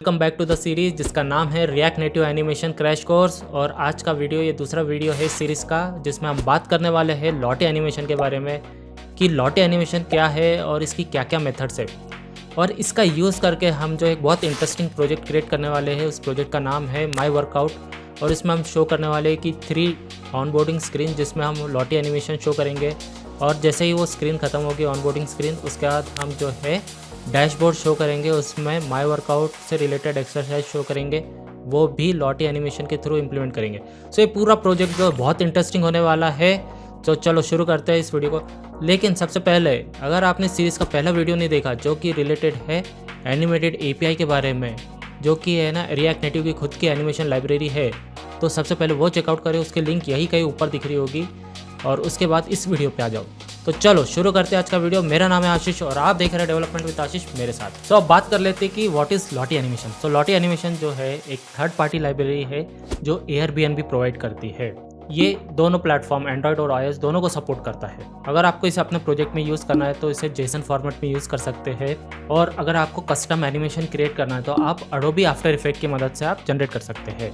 Welcome back to the series जिसका नाम है React Native animation crash course. और आज का वीडियो ये दूसरा वीडियो है सीरीज़ का, जिसमें हम बात करने वाले हैं लॉटे एनिमेशन के बारे में कि लॉटे एनिमेशन क्या है और इसकी क्या क्या मेथड्स है। और इसका यूज़ करके हम जो एक बहुत इंटरेस्टिंग प्रोजेक्ट क्रिएट करने वाले हैं। उस प्रोजेक्ट का नाम है माई वर्कआउट और इसमें हम शो करने वाले हैं कि 3 ऑनबोर्डिंग स्क्रीन जिसमें हम लॉटे एनिमेशन शो करेंगे। और जैसे ही वो स्क्रीन ख़त्म होगी ऑनबोर्डिंग स्क्रीन, उसके बाद हम जो है डैशबोर्ड शो करेंगे, उसमें माई वर्कआउट से रिलेटेड एक्सरसाइज शो करेंगे, वो भी लॉटे एनिमेशन के थ्रू इम्प्लीमेंट करेंगे। सो ये पूरा प्रोजेक्ट जो बहुत इंटरेस्टिंग होने वाला है। तो चलो शुरू करते हैं इस वीडियो को। लेकिन सबसे पहले अगर आपने सीरीज़ का पहला वीडियो नहीं देखा जो कि रिलेटेड है एनिमेटेड एपीआई के बारे में, जो कि है ना रिएक्ट नेटिव की खुद की एनिमेशन लाइब्रेरी है, तो सबसे पहले वो चेकआउट करें। उसकी लिंक यही कहीं ऊपर दिख रही होगी और उसके बाद इस वीडियो पे आ जाओ। तो चलो शुरू करते हैं आज का वीडियो। मेरा नाम है आशीष और आप देख रहे हैं डेवलपमेंट विद आशीष मेरे साथ। तो अब बात कर लेते हैं कि व्हाट इज़ लॉटे एनिमेशन। तो लॉटे एनिमेशन जो है एक थर्ड पार्टी लाइब्रेरी है जो एयरबीएनबी प्रोवाइड करती है। ये दोनों प्लेटफॉर्म एंड्रॉयड और आईओएस दोनों को सपोर्ट करता है। अगर आपको इसे अपने प्रोजेक्ट में यूज़ करना है तो इसे जेसन फॉर्मेट में यूज़ कर सकते हैं। और अगर आपको कस्टम एनिमेशन क्रिएट करना है तो आप एडोबी आफ्टर इफेक्ट की मदद से आप जनरेट कर सकते हैं।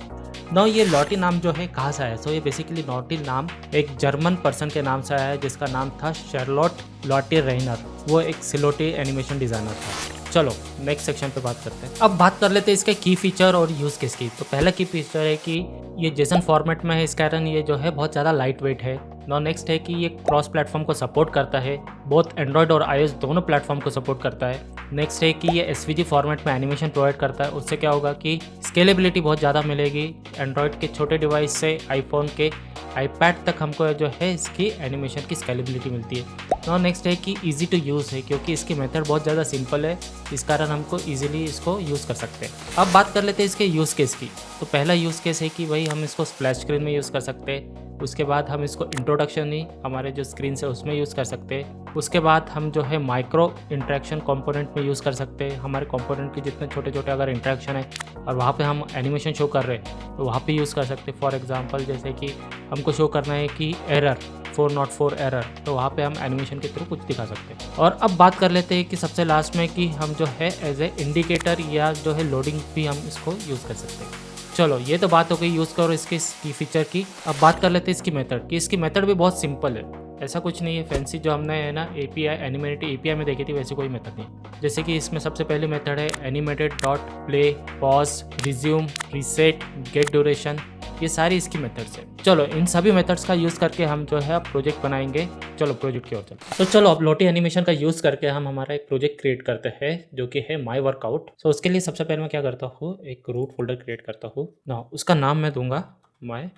ना ये लॉटी नाम जो है कहाँ से आया? सो ये बेसिकली लॉटी नाम एक जर्मन पर्सन के नाम से आया है जिसका नाम था शार्लोट लॉटे रेनर। वो एक सिलोटी एनिमेशन डिज़ाइनर था। चलो नेक्स्ट सेक्शन पे बात करते हैं। अब बात कर लेते हैं इसके की फीचर और यूज़ केस की। तो पहला की फीचर है कि ये जेसन फॉर्मेट में है, इस कारण ये जो है बहुत ज़्यादा लाइट वेट है। नाउ नेक्स्ट है कि ये क्रॉस प्लेटफॉर्म को सपोर्ट करता है, बोथ एंड्रॉयड और आईओएस दोनों प्लेटफॉर्म को सपोर्ट करता है। नेक्स्ट है कि ये एसवीजी फॉर्मेट में एनिमेशन प्रोवाइड करता है। उससे क्या होगा कि स्केलेबिलिटी बहुत ज़्यादा मिलेगी। एंड्रॉयड के छोटे डिवाइस से आईफोन के आईपैड तक हमको जो है इसकी एनिमेशन की स्केलेबिलिटी मिलती है। नाउ नेक्स्ट है कि इजी टू यूज़ है, क्योंकि इसकी मेथड बहुत ज़्यादा सिंपल है, इस कारण हमको इजीली इसको यूज़ कर सकते हैं। अब बात कर लेते हैं इसके यूज़ केस की। तो पहला यूज़ केस है कि भाई हम इसको स्प्लैश स्क्रीन में यूज़ कर सकते हैं। उसके बाद हम इसको इंट्रोडक्शन ही हमारे जो स्क्रीन से उसमें यूज़ कर सकते हैं। उसके बाद हम जो है माइक्रो इंट्रैक्शन कंपोनेंट में यूज़ कर सकते हैं। हमारे कंपोनेंट के जितने छोटे छोटे अगर इंट्रैक्शन है और वहाँ पे हम एनिमेशन शो कर रहे हैं तो वहाँ पे यूज़ कर सकते हैं। फॉर एग्जांपल जैसे कि हमको शो करना है कि एरर 404 एरर, तो वहाँ पे हम एनिमेशन के थ्रू कुछ दिखा सकते हैं। और अब बात कर लेते हैं कि सबसे लास्ट में कि हम जो है एज ए इंडिकेटर या जो है लोडिंग भी हम इसको यूज़ कर सकते हैं। चलो ये तो बात हो गई यूज़ करो इसकी फीचर की। अब बात कर लेते हैं इसकी मेथड की। इसकी मेथड भी बहुत सिंपल है, ऐसा कुछ नहीं है फैंसी जो हमने है ना एपीआई एनिमेटेड एपीआई में देखी थी वैसे कोई मेथड नहीं। जैसे कि इसमें सबसे पहले मेथड है animated dot play pause resume reset get duration, ये सारी इसकी मेथड्स है। चलो इन सभी मेथड्स का यूज़ करके हम जो है प्रोजेक्ट बनाएंगे। चलो प्रोजेक्ट की ओर चलो। तो चलो अब लॉटे एनिमेशन का यूज़ करके हम हमारा एक प्रोजेक्ट क्रिएट करते हैं जो कि है माई वर्कआउट। सो उसके लिए सबसे पहले मैं क्या करता हूँ, एक रूट फोल्डर क्रिएट करता हूँ ना, उसका नाम मैं दूंगा माई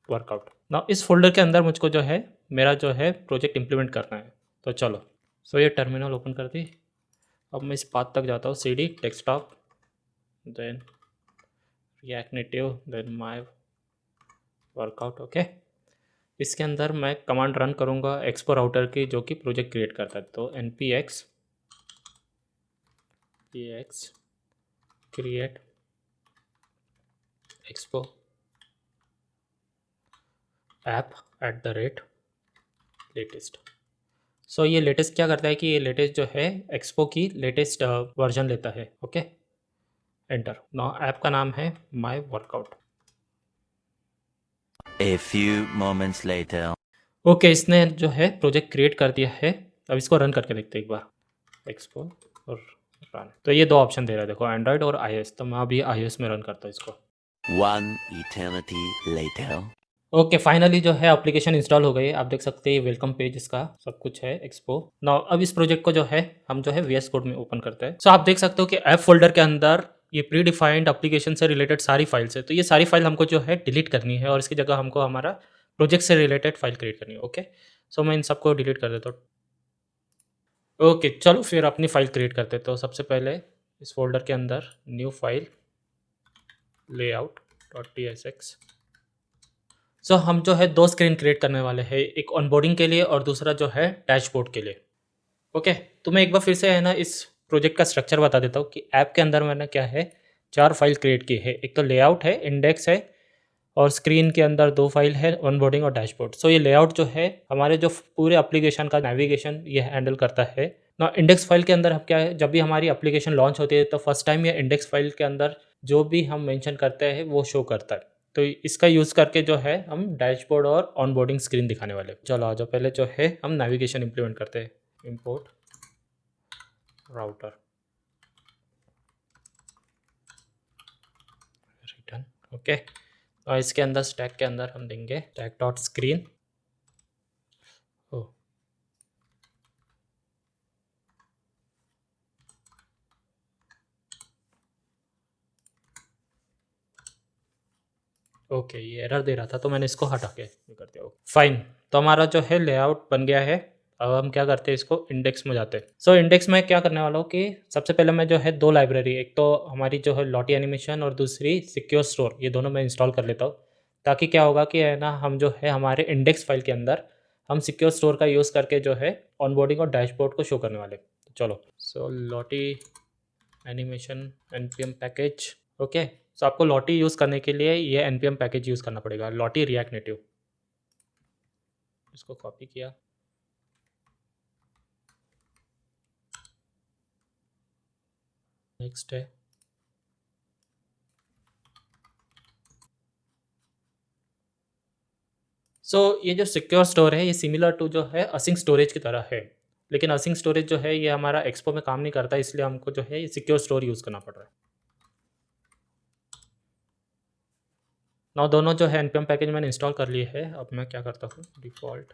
वर्कआउट ना। इस फोल्डर के अंदर मुझको जो है मेरा जो है प्रोजेक्ट इम्प्लीमेंट करना है। तो चलो सो ये टर्मिनल ओपन कर दी। अब मैं इस पाथ तक जाता हूँ, CD desktop then React Native then my workout. Okay, इसके अंदर मैं कमांड रन करूँगा एक्सपो राउटर की जो कि प्रोजेक्ट क्रिएट करता है। तो npx create Expo app @latest. So ये लेटेस्ट क्या करता है कि ये लेटेस्ट जो है एक्सपो की लेटेस्ट वर्जन लेता है। Okay enter. नाउ ऐप का नाम है my workout. A few moments later. Okay इसने जो है प्रोजेक्ट क्रिएट कर दिया है। अब इसको रन करके देखते हैं एक बार, एक्सपो और रन। तो ये 2 ऑप्शन दे रहा है देखो, एंड्रॉयड और iOS। तो मैं अभी iOS में रन करता हूँ इसको। One eternity later. Okay finally जो है एप्लीकेशन इंस्टॉल हो गई है। आप देख सकते हैं वेलकम पेज इसका सब कुछ है एक्सपो। नाउ अब इस प्रोजेक्ट को जो है हम जो है VS कोड में ओपन करते हैं। सो आप देख सकते हो कि ऐप फोल्डर के अंदर ये प्री डिफाइंड एप्लीकेशन से रिलेटेड सारी फाइल्स है। तो ये सारी फाइल हमको जो है डिलीट करनी है और इसकी जगह हमको हमारा प्रोजेक्ट से रिलेटेड फाइल क्रिएट करनी है। ओके सो मैं इन सबको डिलीट कर देता हूँ। ओके चलो फिर अपनी फाइल क्रिएट करते हैं। तो सबसे पहले इस फोल्डर के अंदर न्यू फाइल layout.tsx। सो हम जो है 2 स्क्रीन क्रिएट करने वाले हैं, एक ऑनबोर्डिंग के लिए और दूसरा जो है डैशबोर्ड के लिए। ओके तो मैं एक बार फिर से है ना इस प्रोजेक्ट का स्ट्रक्चर बता देता हूँ कि ऐप के अंदर मैंने क्या है 4 फाइल क्रिएट की है। एक तो लेआउट है, इंडेक्स है और स्क्रीन के अंदर 2 फाइल है ऑनबोर्डिंग और डैशबोर्ड। सो ये लेआउट जो है हमारे जो पूरे एप्लीकेशन का नेविगेशन ये हैंडल करता है। ना इंडेक्स फाइल के अंदर अब क्या है, जब भी हमारी एप्लीकेशन लॉन्च होती है तो फर्स्ट टाइम ये इंडेक्स फाइल के अंदर जो भी हम मेंशन करते हैं वो शो करता है। तो इसका यूज़ करके जो है हम डैशबोर्ड और ऑनबोर्डिंग स्क्रीन दिखाने वाले हैं। चलो आ जाओ, पहले जो है हम नेविगेशन इम्प्लीमेंट करते हैं। Import router return. ओके, और इसके अंदर स्टैक के अंदर हम देंगे स्टैक डॉट स्क्रीन। ओके, ये एरर दे रहा था तो मैंने इसको हटा के ये कर दिया। फाइन, तो हमारा जो है लेआउट बन गया है। अब हम क्या करते हैं, इसको इंडेक्स में जाते हैं। सो इंडेक्स में क्या करने वाला हूँ कि सबसे पहले मैं जो है दो लाइब्रेरी, एक तो हमारी जो है लॉटी एनिमेशन और दूसरी सिक्योर स्टोर, ये दोनों मैं इंस्टॉल कर लेता हूँ। ताकि क्या होगा कि है ना, हम जो है हमारे इंडेक्स फाइल के अंदर हम सिक्योर स्टोर का यूज़ करके जो है ऑनबोर्डिंग और डैशबोर्ड को शो करने वाले। तो चलो, सो लॉटी एनिमेशन npm पैकेज। ओके, सो आपको लॉटी यूज़ करने के लिए ये npm पैकेज यूज़ करना पड़ेगा, लॉटी रिएक्ट नेटिव। इसको कॉपी किया, नेक्स्ट है। ये जो सिक्योर स्टोर है ये सिमिलर टू जो है असिंक स्टोरेज की तरह है, लेकिन असिंक स्टोरेज जो है ये हमारा एक्सपो में काम नहीं करता, इसलिए हमको जो है ये सिक्योर स्टोर यूज़ करना पड़ रहा है। ना दोनों जो है npm पैकेज मैंने इंस्टॉल कर लिए है। अब मैं क्या करता हूँ, डिफ़ॉल्ट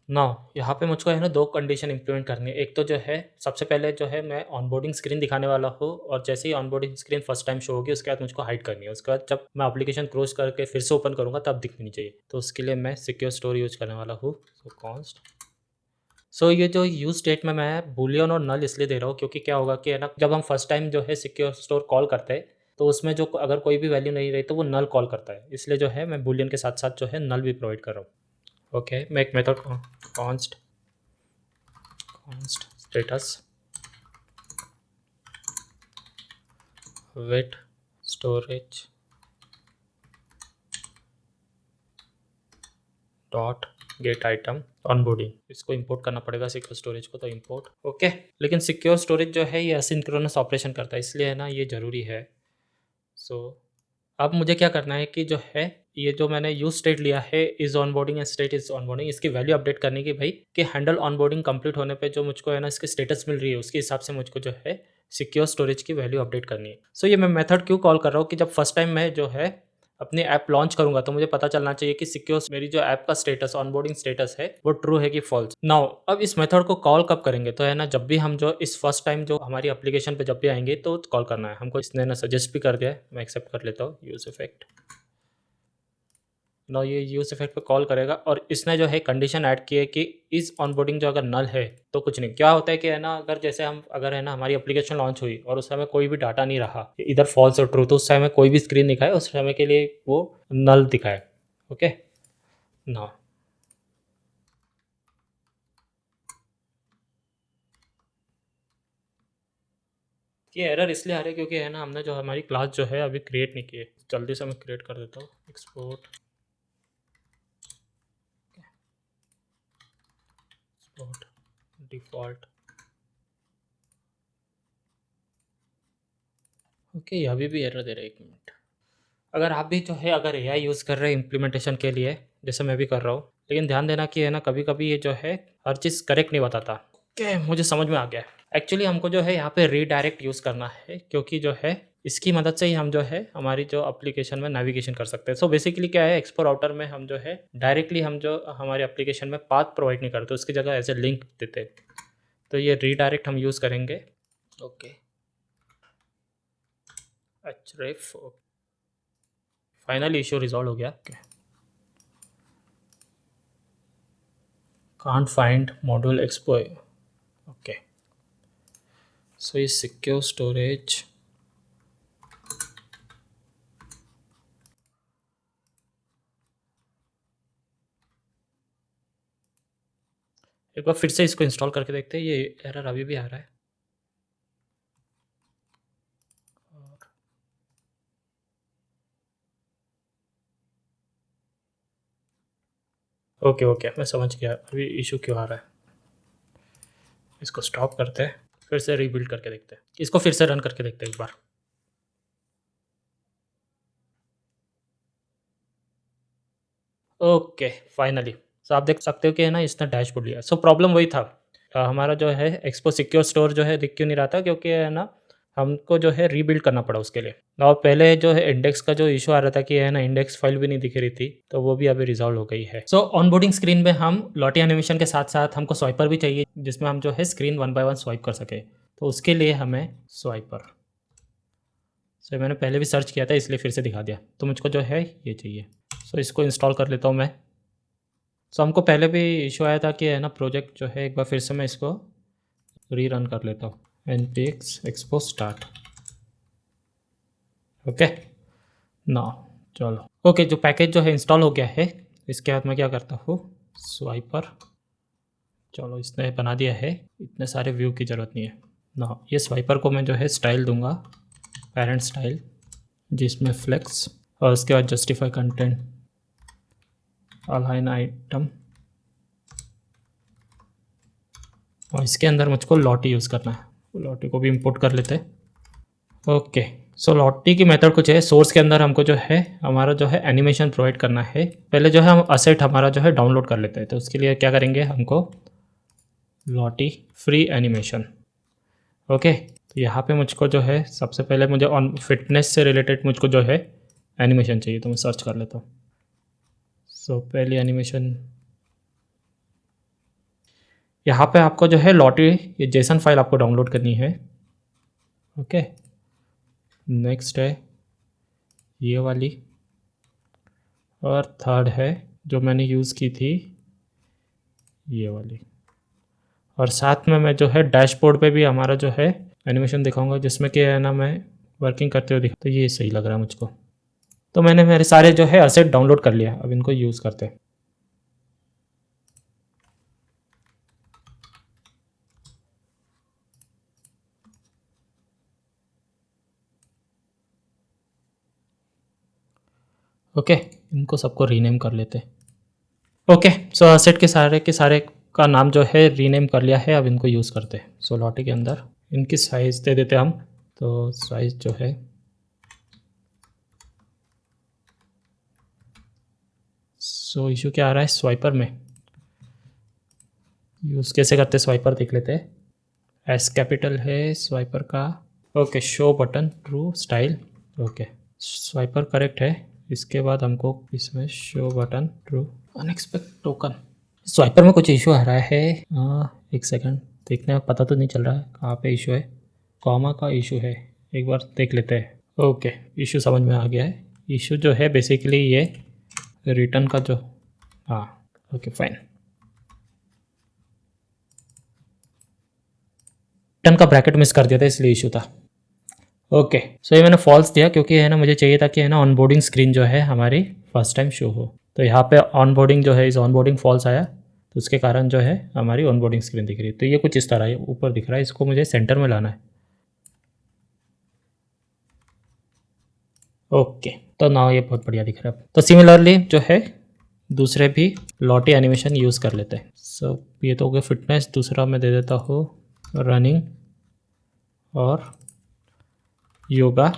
ना, यहाँ पे मुझको है ना दो कंडीशन इंप्लीमेंट करनी है। एक तो जो है सबसे पहले जो है मैं ऑनबोर्डिंग स्क्रीन दिखाने वाला हूँ, और जैसे ही onboarding screen first time show होगी उसके बाद मुझको हाइड करनी है। उसके बाद जब मैं एप्लीकेशन क्लोज करके फिर से ओपन करूँगा तब दिखनी चाहिए। तो उसके लिए मैं सिक्योर स्टोर यूज करने वाला हूँ। कॉन्स्ट ये जो यूज स्टेट में मैं बूलियन और नल इसलिए दे रहा हूँ क्योंकि क्या होगा कि है ना, जब हम फर्स्ट टाइम जो है सिक्योर स्टोर कॉल करते हैं तो उसमें जो अगर कोई भी वैल्यू नहीं रही तो वो नल कॉल करता है, इसलिए जो है मैं बूलियन के साथ साथ जो है नल भी प्रोवाइड कर रहा हूँ। ओके, मैं एक method const status wait storage dot get item onboarding, इसको इंपोर्ट करना पड़ेगा सिक्योर स्टोरेज को, तो इंपोर्ट। ओके, लेकिन सिक्योर स्टोरेज जो है ये असिंक्रोनस ऑपरेशन करता है, इसलिए है ना ये ज़रूरी है। अब मुझे क्या करना है कि जो है ये जो मैंने यूज स्टेट लिया है is onboarding and state is onboarding, इसकी वैल्यू अपडेट करने की भाई, कि हैंडल ऑनबोर्डिंग कंप्लीट होने पे जो मुझको है ना इसकी स्टेटस मिल रही है उसके हिसाब से मुझको जो है सिक्योर स्टोरेज की वैल्यू अपडेट करनी है। ये मैं मेथड क्यों कॉल कर रहा हूँ कि जब फर्स्ट टाइम मैं जो है अपनी ऐप लॉन्च करूंगा तो मुझे पता चलना चाहिए कि सिक्योर मेरी जो ऐप का स्टेटस ऑनबोर्डिंग स्टेटस है वो ट्रू है कि फॉल्स। नाउ अब इस मेथड को कॉल कब करेंगे, तो है ना जब भी हम जो इस फर्स्ट टाइम जो हमारी एप्लीकेशन पे जब भी आएंगे तो कॉल करना है हमको। इसने ना सजेस्ट भी कर दिया है, मैं एक्सेप्ट कर लेता हूँ। यूज इफेक्ट नो, ये यूज इफेक्ट पे कॉल करेगा और इसने जो है कंडीशन ऐड की है कि इस ऑनबोर्डिंग जो अगर नल है तो कुछ नहीं। क्या होता है कि है ना, अगर जैसे हम अगर है ना हमारी एप्लीकेशन लॉन्च हुई और उस समय कोई भी डाटा नहीं रहा, इधर फॉल्स और ट्रू, तो उस समय कोई भी स्क्रीन दिखाए उस समय के लिए वो नल दिखाए। ओके ना, ये एरर इसलिए आ रहा है क्योंकि है ना हमने जो हमारी क्लास जो है अभी क्रिएट नहीं की है। जल्दी से मैं क्रिएट कर देता हूँ, एक्सपोर्ट एक्सपोर्ट डिफ़ॉल्ट। ओके, ये अभी भी एरर दे रहा है, 1 मिनट। अगर आप भी जो है अगर एआई यूज़ कर रहे हैं इम्प्लीमेंटेशन के लिए, जैसे मैं भी कर रहा हूँ, लेकिन ध्यान देना कि है ना कभी कभी ये जो है हर चीज़ करेक्ट नहीं बताता। ओके, मुझे समझ में आ गया। एक्चुअली हमको जो है यहाँ पे रीडायरेक्ट यूज़ करना है, क्योंकि जो है इसकी मदद से ही हम जो है हमारी जो एप्लीकेशन में नेविगेशन कर सकते हैं। बेसिकली क्या है, एक्सपो राउटर में हम जो है डायरेक्टली हम जो हमारे एप्लीकेशन में पाथ प्रोवाइड नहीं करते, उसकी जगह एज ए लिंक देते हैं। तो ये रीडायरेक्ट हम यूज़ करेंगे। ओके, एचरेफ फाइनली इशू रिजॉल्व हो गया। can't find module expo। okay, is secure storage एक बार फिर से इसको इंस्टॉल करके देखते हैं, ये एरर अभी भी आ रहा है। ओके ओके, मैं समझ गया अभी इशू क्यों आ रहा है। इसको स्टॉप करते हैं, फिर से रीबिल्ड करके देखते हैं, इसको फिर से रन करके देखते हैं एक बार। ओके फाइनली, सो आप देख सकते हो कि है ना इसने डैशबोर्ड लिया। सो प्रॉब्लम वही था, हमारा जो है एक्सपो सिक्योर स्टोर जो है दिख क्यों नहीं रहा था, क्योंकि है ना हमको जो है रीबिल्ड करना पड़ा उसके लिए। और पहले जो है इंडेक्स का जो इशू आ रहा था कि है ना इंडेक्स फाइल भी नहीं दिख रही थी, तो वो भी अभी रिजॉल्व हो गई है। सो ऑनबोर्डिंग स्क्रीन में हम लॉटी एनिमेशन के साथ साथ हमको स्वाइपर भी चाहिए, जिसमें हम जो है स्क्रीन 1 बाय 1 स्वाइप कर सके। तो उसके लिए हमें स्वाइपर, सो मैंने पहले भी सर्च किया था इसलिए फिर से दिखा दिया। तो मुझको जो है ये चाहिए, सो इसको इंस्टॉल कर लेता हूँ मैं। सो हमको पहले भी इशू आया था कि है ना प्रोजेक्ट जो है, एक बार फिर से मैं इसको रीरन कर लेता हूँ। npx expo start, ओके ना, चलो ओके। जो पैकेज जो है इंस्टॉल हो गया है, इसके बाद मैं क्या करता हूँ, स्वाइपर, चलो इसने बना दिया है, इतने सारे व्यू की ज़रूरत नहीं है ना। ये स्वाइपर को मैं जो है स्टाइल दूंगा, पेरेंट स्टाइल, जिसमें फ्लेक्स, और उसके बाद जस्टिफाई कंटेंट, अलाइन आइटम, और इसके अंदर मुझको लॉटी यूज़ करना है। लॉटी को भी इंपोर्ट कर लेते हैं। ओके, सो लॉटी की मेथड कुछ है, सोर्स के अंदर हमको जो है हमारा जो है एनिमेशन प्रोवाइड करना है। पहले जो है हम असेट हमारा जो है डाउनलोड कर लेते हैं। तो उसके लिए क्या करेंगे, हमको लॉटी फ्री एनिमेशन, ओके। तो यहाँ पे मुझको जो है सबसे पहले मुझे ऑन फिटनेस से रिलेटेड मुझको जो है एनिमेशन चाहिए, तो मैं सर्च कर लेता हूँ। सो पहली एनिमेशन यहाँ पे आपको जो है लॉटी ये जेसन फाइल आपको डाउनलोड करनी है, ओके। नेक्स्ट है ये वाली, और थर्ड है जो मैंने यूज़ की थी ये वाली, और साथ में मैं जो है डैशबोर्ड पे भी हमारा जो है एनिमेशन दिखाऊंगा, जिसमें कि है ना मैं वर्किंग करते हुए दिखा। तो ये सही लग रहा है मुझको। तो मैंने मेरे सारे जो है असेट डाउनलोड कर लिया, अब इनको यूज़ करते हैं। ओके, इनको सबको रीनेम कर लेते हैं। ओके, सो असेट के सारे का नाम जो है रीनेम कर लिया है, अब इनको यूज़ करते हैं। सो लॉटी के अंदर इनकी साइज़ दे देते हैं हम। तो साइज़ जो है सो इशू क्या आ रहा है स्वाइपर में, यूज़ कैसे करते स्वाइपर देख लेते हैं। एस कैपिटल है स्वाइपर का, okay. Show button true style, okay. Swiper correct है। इसके बाद हमको इसमें show button true unexpected token, swiper में कुछ इशू आ रहा है। एक सेकंड, देखने में पता तो नहीं चल रहा है कहाँ पे इशू है। कॉमा का इशू है, एक बार देख लेते हैं। ओके, इशू समझ में आ गया है। इशू जो है बेसिकली ये रिटर्न का जो, हाँ ओके फाइन, रिटर्न का ब्रैकेट मिस कर दिया था इसलिए इशू था। ओके, सो ये मैंने फॉल्स दिया क्योंकि है ना मुझे चाहिए था कि है ना ऑनबोर्डिंग स्क्रीन जो है हमारी फर्स्ट टाइम शो हो। तो यहाँ पे ऑनबोर्डिंग जो है इस ऑनबोर्डिंग फॉल्स आया, तो उसके कारण जो है हमारी ऑनबोर्डिंग स्क्रीन दिख रही है। तो ये कुछ इस तरह है, ऊपर दिख रहा है, इसको मुझे सेंटर में लाना है। ओके, तो ना ये बहुत बढ़िया दिख रहा है। तो सिमिलरली जो है दूसरे भी लॉटी एनिमेशन यूज़ कर लेते हैं। सो ये तो हो गया फिटनेस, दूसरा मैं दे देता हूँ रनिंग और योगा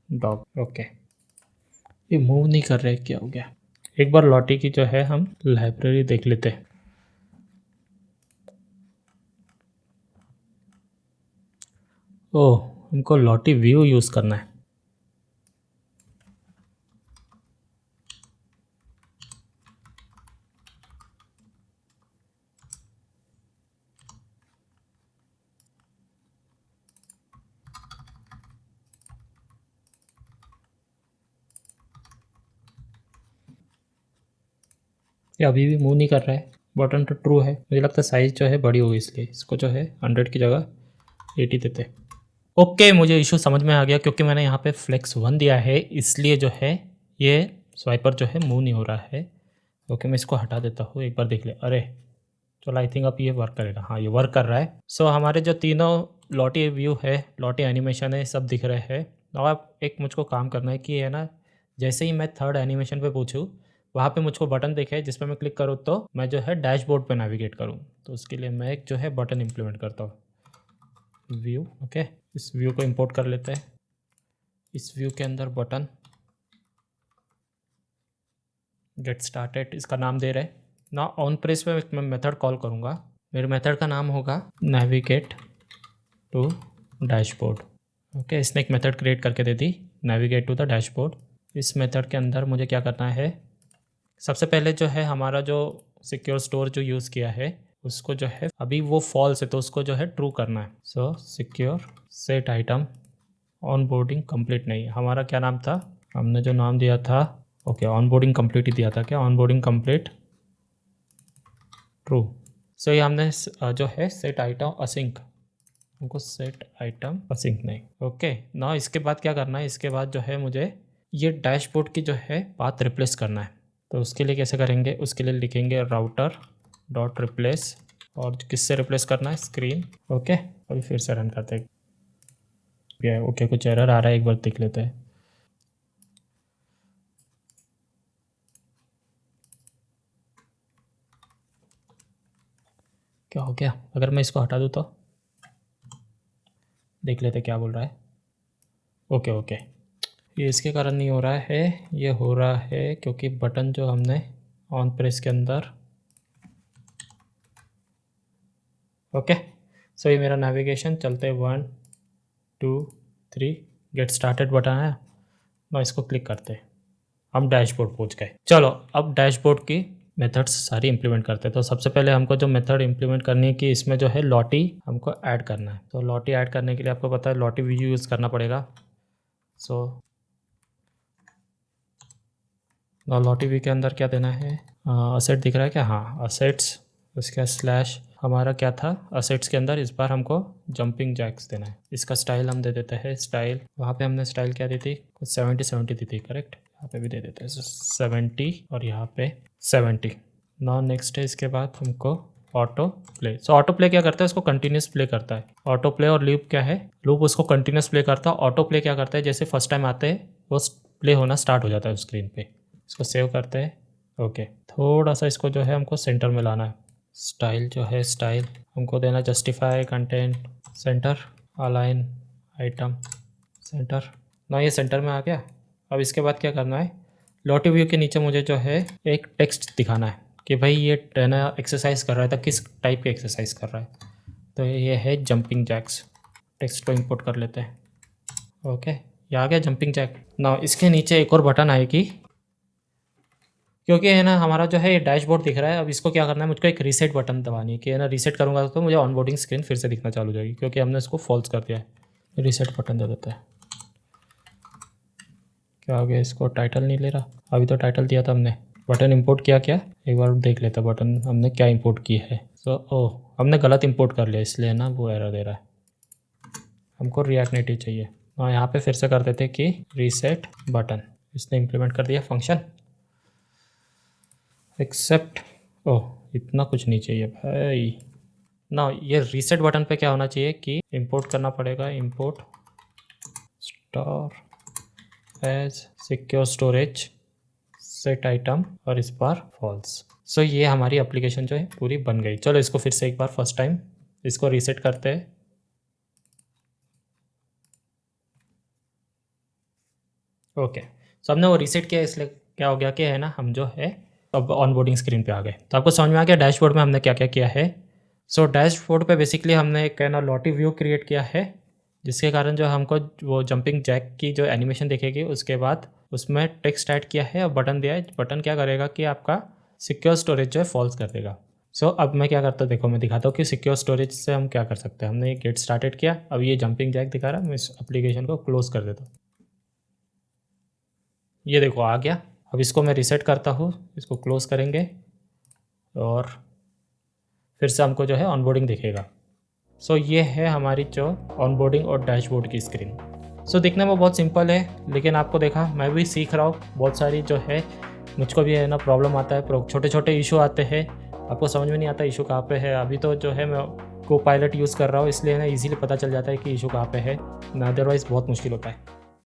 डॉग, ओके। ये मूव नहीं कर रहे, क्या हो गया। एक बार लॉटी की जो है हम लाइब्रेरी देख लेते हैं। ओह, हमको लॉटी व्यू यूज़ करना है। ये अभी भी मूव नहीं कर रहा है, बटन तो ट्रू है। मुझे लगता है साइज़ जो है बड़ी होगी, इसलिए इसको जो है 100 की जगह 80 देते। ओके, मुझे इशू समझ में आ गया, क्योंकि मैंने यहाँ पे फ्लेक्स 1 दिया है, इसलिए जो है ये स्वाइपर जो है मूव नहीं हो रहा है। ओके, मैं इसको हटा देता हूँ, एक बार देख ले। अरे चलो, आई थिंक अब ये वर्क करेगा। हाँ, ये वर्क कर रहा है। सो हमारे जो तीनों लॉटी व्यू है, लॉटी एनिमेशन है, सब दिख रहे हैं। और अब एक मुझको काम करना है कि है ना, जैसे ही मैं थर्ड एनिमेशन पे पूछूँ वहाँ पे मुझको बटन दिखे जिस पर मैं क्लिक करूँ तो मैं जो है डैशबोर्ड पे नेविगेट करूँ। तो उसके लिए मैं एक जो है बटन इम्प्लीमेंट करता हूँ, व्यू। ओके, इस व्यू को इंपोर्ट कर लेते हैं। इस व्यू के अंदर बटन गेट स्टार्टेड इसका नाम दे रहे ना। ऑन प्रेस पे मैं मेथड कॉल करूँगा। मेरे मेथड का नाम होगा नेविगेट टू डैशबोर्ड। ओके, इसने एक मेथड क्रिएट करके दे दी, नेविगेट टू द डैशबोर्ड। इस मेथड के अंदर मुझे क्या करना है, सबसे पहले जो है हमारा जो सिक्योर स्टोर जो यूज़ किया है उसको जो है अभी वो फॉल्स है तो उसको जो है ट्रू करना है। So secure set item on boarding complete नहीं, हमारा क्या नाम था, हमने जो नाम दिया था, ओके ऑन बोर्डिंग कंप्लीट ही दिया था क्या, ऑन बोर्डिंग कंप्लीट ट्रू। सो ये हमने जो है सेट आइटम असिंक, हमको सेट आइटम असिंक नहीं। ओके ना, इसके बाद क्या करना है, इसके बाद जो है मुझे ये डैशबोर्ड की जो है पाथ रिप्लेस करना है। तो उसके लिए कैसे करेंगे, उसके लिए लिखेंगे राउटर डॉट रिप्लेस, और किससे रिप्लेस करना है, स्क्रीन। ओके, अभी फिर से रन करते हैं। ओके, कुछ एरर आ रहा है, एक बार देख लेते हैं। क्या हो गया, अगर मैं इसको हटा दूँ तो देख लेते क्या बोल रहा है। ओके ओके, ये इसके कारण नहीं हो रहा है, ये हो रहा है क्योंकि बटन जो हमने ऑन प्रेस के अंदर, ओके। सो ये मेरा नेविगेशन चलते 1 2 3 गेट स्टार्टेड बटन है ना, इसको क्लिक करते हैं, हम डैशबोर्ड पहुंच गए। चलो अब डैशबोर्ड की मेथड्स सारी इंप्लीमेंट करते हैं। तो सबसे पहले हमको जो मेथड इंप्लीमेंट करनी है कि इसमें जो है लॉटी हमको ऐड करना है। तो लॉटी ऐड करने के लिए आपको पता है लॉटी व्यू यूज़ करना पड़ेगा। सो लॉटी व्यू के अंदर क्या देना है, असेट दिख रहा है क्या, हाँ असेट्स, उसके स्लैश हमारा क्या था असेट्स के अंदर, इस बार हमको जंपिंग जैक्स देना है। इसका स्टाइल हम दे देते हैं स्टाइल, वहाँ पे हमने स्टाइल क्या दी थी, कुछ 70 दी थी, करेक्ट। यहाँ पे भी दे देते हैं 70 और यहाँ पे 70। नॉन नेक्स्ट है, इसके बाद हमको ऑटो प्ले। सो ऑटो प्ले क्या करता है, उसको कंटिन्यूस प्ले करता है। ऑटो प्ले और लूप क्या है, लूप उसको कंटिन्यूस प्ले करता है, ऑटो प्ले क्या करता है, जैसे फर्स्ट टाइम आते हैं वो प्ले होना स्टार्ट हो जाता है स्क्रीन पे। इसको सेव करते हैं। ओके, थोड़ा सा इसको जो है हमको सेंटर में लाना है। स्टाइल जो है स्टाइल हमको देना justify content centre, align item centre ना, ये सेंटर में आ गया। अब इसके बाद क्या करना है, लॉटी व्यू के नीचे मुझे जो है एक टेक्स्ट दिखाना है कि भाई ये ट्रेनर एक्सरसाइज कर रहा है, तो किस टाइप की एक्सरसाइज कर रहा है। तो ये है जंपिंग जैक्स, टेक्स्ट को इंपोर्ट कर लेते हैं। ओके, ये आ गया जंपिंग जैक। ना इसके नीचे एक और बटन आएगी, क्योंकि है ना हमारा जो है ये डैशबोर्ड दिख रहा है। अब इसको क्या करना है, मुझको एक रीसेट बटन दबानी है कि है ना रीसेट करूँगा तो मुझे ऑनबोर्डिंग स्क्रीन फिर से दिखना चालू हो जाएगी, क्योंकि हमने इसको फॉल्स कर दिया है। रीसेट बटन दे देते हैं। क्या हो गया, इसको टाइटल नहीं ले रहा, अभी तो टाइटल दिया था हमने। बटन इंपोर्ट किया क्या, एक बार देख लेते बटन हमने क्या इंपोर्ट की है। हमने गलत इंपोर्ट कर लिया, इसलिए ना वो एरर दे रहा है। हमको रिएक्ट नेटिव चाहिए, और यहाँ पे फिर से कर देते कि रीसेट बटन। इसने इम्प्लीमेंट कर दिया फंक्शन एक्सेप्ट। इतना कुछ नहीं चाहिए भाई ना। ये रीसेट बटन पे क्या होना चाहिए कि इंपोर्ट करना पड़ेगा, import store as secure storage set item, और इस बार फॉल्स। सो ये हमारी एप्लीकेशन जो है पूरी बन गई। चलो इसको फिर से एक बार फर्स्ट टाइम इसको रीसेट करते हैं। ओके, सो हमने वो रीसेट किया, इसलिए क्या हो गया कि है ना हम जो है अब ऑनबोर्डिंग स्क्रीन पे आ गए। तो आपको समझ में आ गया डैशबोर्ड में हमने क्या क्या किया है। सो डैशबोर्ड पे बेसिकली हमने एक ना लॉटी व्यू क्रिएट किया है, जिसके कारण जो हमको वो जंपिंग जैक की जो एनिमेशन दिखेगी, उसके बाद उसमें टेक्स्ट ऐड किया है और बटन दिया है। बटन क्या करेगा कि आपका सिक्योर स्टोरेज जो है फॉल्स कर देगा। सो अब मैं क्या करता हूँ, देखो मैं दिखाता हूँ कि सिक्योर स्टोरेज से हम क्या कर सकते हैं। हमने ये गेट स्टार्टेड किया, अब ये जंपिंग जैक दिखा रहा है, मैं इस एप्लीकेशन को क्लोज कर देता हूँ। ये देखो आ गया। अब इसको मैं रीसेट करता हूँ, इसको क्लोज करेंगे और फिर से हमको जो है ऑनबोर्डिंग दिखेगा। सो ये है हमारी जो ऑनबोर्डिंग और डैशबोर्ड की स्क्रीन। सो दिखने में बहुत सिंपल है, लेकिन आपको देखा मैं भी सीख रहा हूँ, बहुत सारी जो है मुझको भी है ना प्रॉब्लम आता है, छोटे छोटे इशू आते हैं, आपको समझ में नहीं आता इशू कहाँ पे है। अभी तो जो है मैं को पायलट यूज़ कर रहा हूँ, इसलिए ना इजीली पता चल जाता है कि इशू कहाँ पे है, ना अदरवाइज़ बहुत मुश्किल होता है।